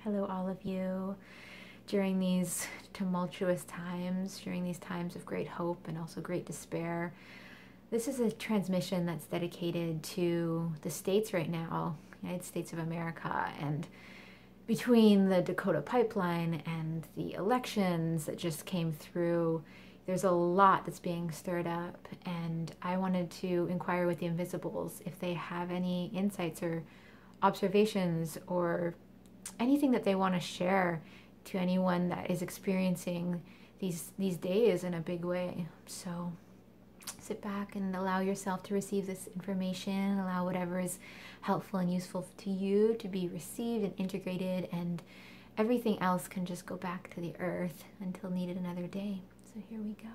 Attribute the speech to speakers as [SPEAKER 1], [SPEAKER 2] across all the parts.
[SPEAKER 1] Hello, all of you. During these tumultuous times, during these times of great hope and also great despair, this is a transmission that's dedicated to the States right now, United States of America, and between the Dakota pipeline and the elections that just came through, there's a lot that's being stirred up, and I wanted to inquire with the Invisibles if they have any insights or observations or anything that they want to share to anyone that is experiencing these days in a big way. So sit back and allow yourself to receive this information. Allow whatever is helpful and useful to you to be received and integrated, and everything else can just go back to the earth until needed another day. So here we go.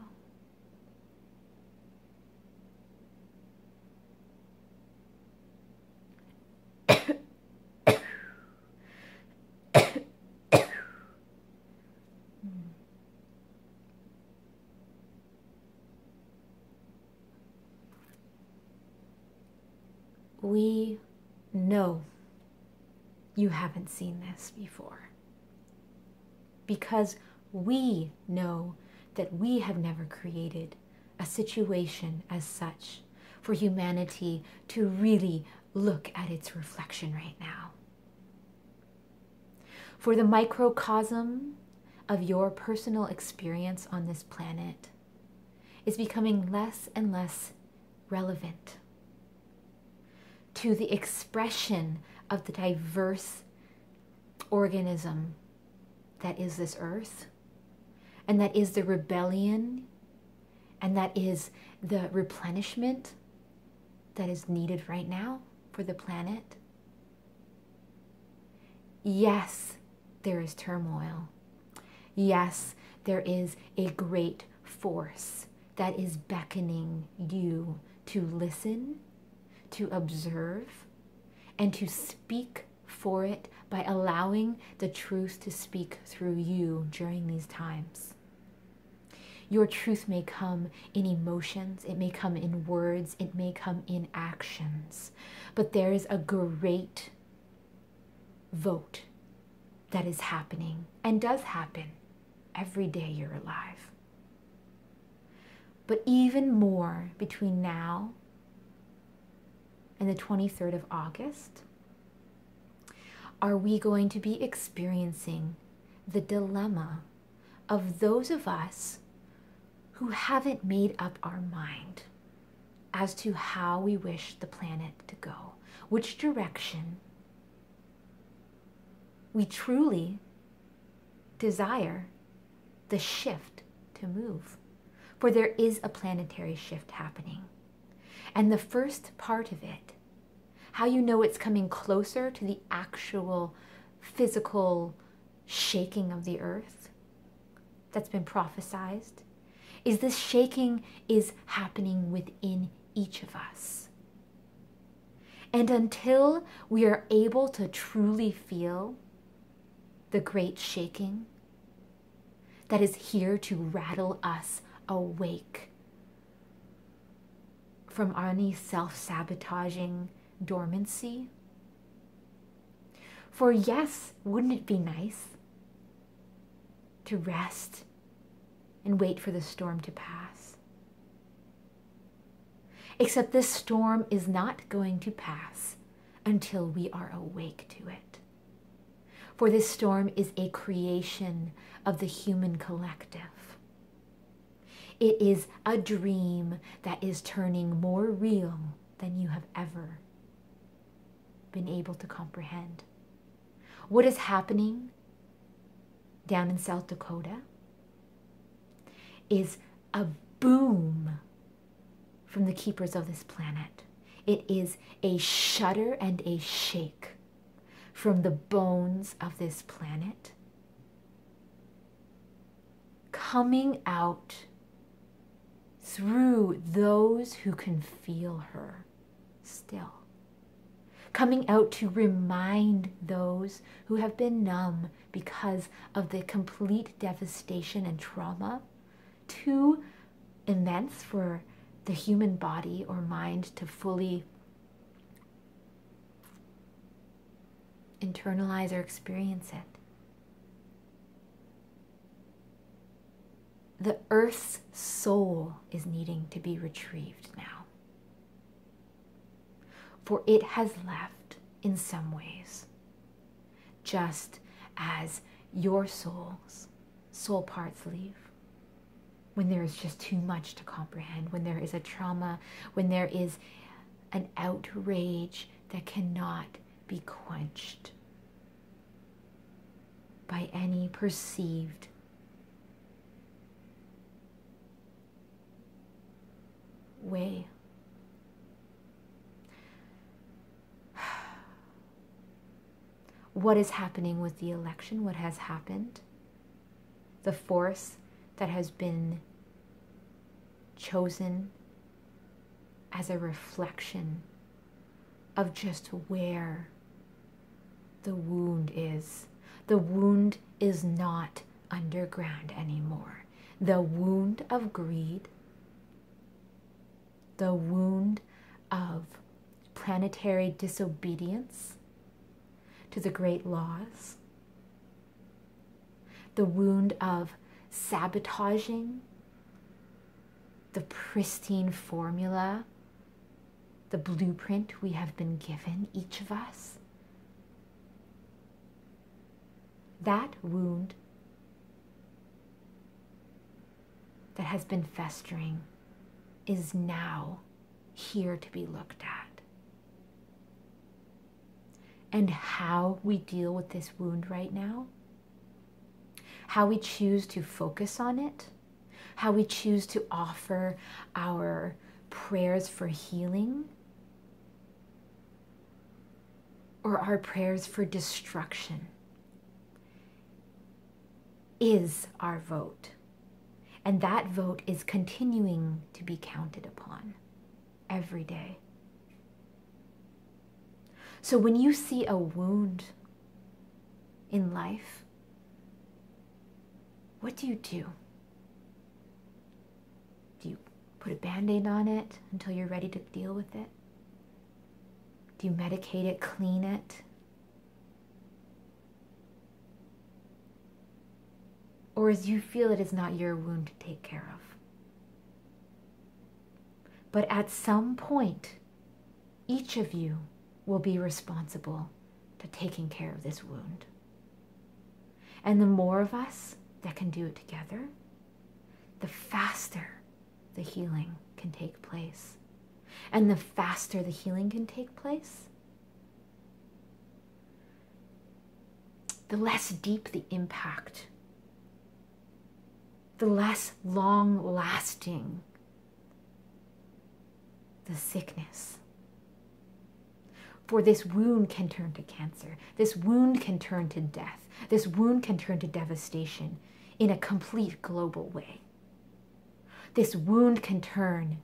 [SPEAKER 1] We know you haven't seen this before, because we know that we have never created a situation as such for humanity to really look at its reflection right now. For the microcosm of your personal experience on this planet is becoming less and less relevant to the expression of the diverse organism that is this earth, and that is the rebellion, and that is the replenishment that is needed right now for the planet. Yes, there is turmoil. Yes, there is a great force that is beckoning you to listen, to observe, and to speak for it by allowing the truth to speak through you during these times. Your truth may come in emotions, it may come in words, it may come in actions, but there is a great vote that is happening and does happen every day you're alive. But even more between now and the 23rd of August, are we going to be experiencing the dilemma of those of us who haven't made up our mind as to how we wish the planet to go, which direction we truly desire the shift to move. For there is a planetary shift happening. And the first part of it, how you know it's coming closer to the actual physical shaking of the earth that's been prophesized, is this shaking is happening within each of us. And until we are able to truly feel the great shaking that is here to rattle us awake from any self-sabotaging dormancy. For yes, wouldn't it be nice to rest and wait for the storm to pass? Except this storm is not going to pass until we are awake to it. For this storm is a creation of the human collective. It is a dream that is turning more real than you have ever been able to comprehend. What is happening down in South Dakota is a boom from the keepers of this planet. It is a shudder and a shake from the bones of this planet, coming out through those who can feel her still. Coming out to remind those who have been numb because of the complete devastation and trauma, too immense for the human body or mind to fully internalize or experience it. the earth's soul is needing to be retrieved now. For it has left in some ways, just as your soul parts leave. When there is just too much to comprehend, when there is a trauma, when there is an outrage that cannot be quenched by any perceived way. What is happening with the election? What has happened? The force that has been chosen as a reflection of just where the wound is. The wound is not underground anymore. The wound of greed, the wound of planetary disobedience to the great laws, the wound of sabotaging the pristine formula, the blueprint we have been given, each of us. That wound that has been festering is now here to be looked at. And how we deal with this wound right now, how we choose to focus on it, how we choose to offer our prayers for healing, or our prayers for destruction, is our vote. And that vote is continuing to be counted upon every day. So when you see a wound in life, what do? Do you put a Band-Aid on it until you're ready to deal with it? Do you medicate it, clean it? Or as you feel it is not your wound to take care of? But at some point, each of you will be responsible to taking care of this wound. And the more of us that can do it together, the faster the healing can take place. And the faster the healing can take place, the less deep the impact, the less long-lasting the sickness. For this wound can turn to cancer. This wound can turn to death. This wound can turn to devastation in a complete global way. This wound can turn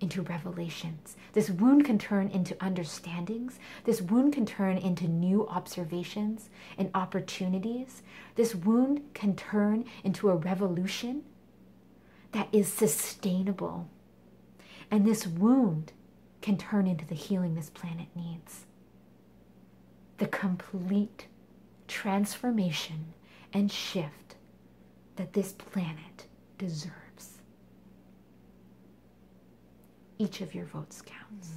[SPEAKER 1] into revelations. This wound can turn into understandings. This wound can turn into new observations and opportunities. This wound can turn into a revolution that is sustainable. And this wound can turn into the healing this planet needs. The complete transformation and shift that this planet deserves. Each of your votes counts.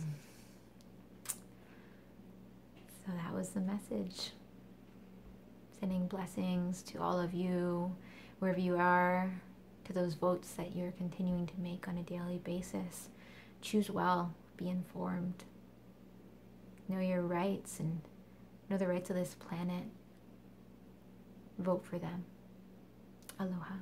[SPEAKER 1] So that was the message. Sending blessings to all of you, wherever you are, to those votes that you're continuing to make on a daily basis. Choose well, be informed. Know your rights and know the rights of this planet. Vote for them. Aloha.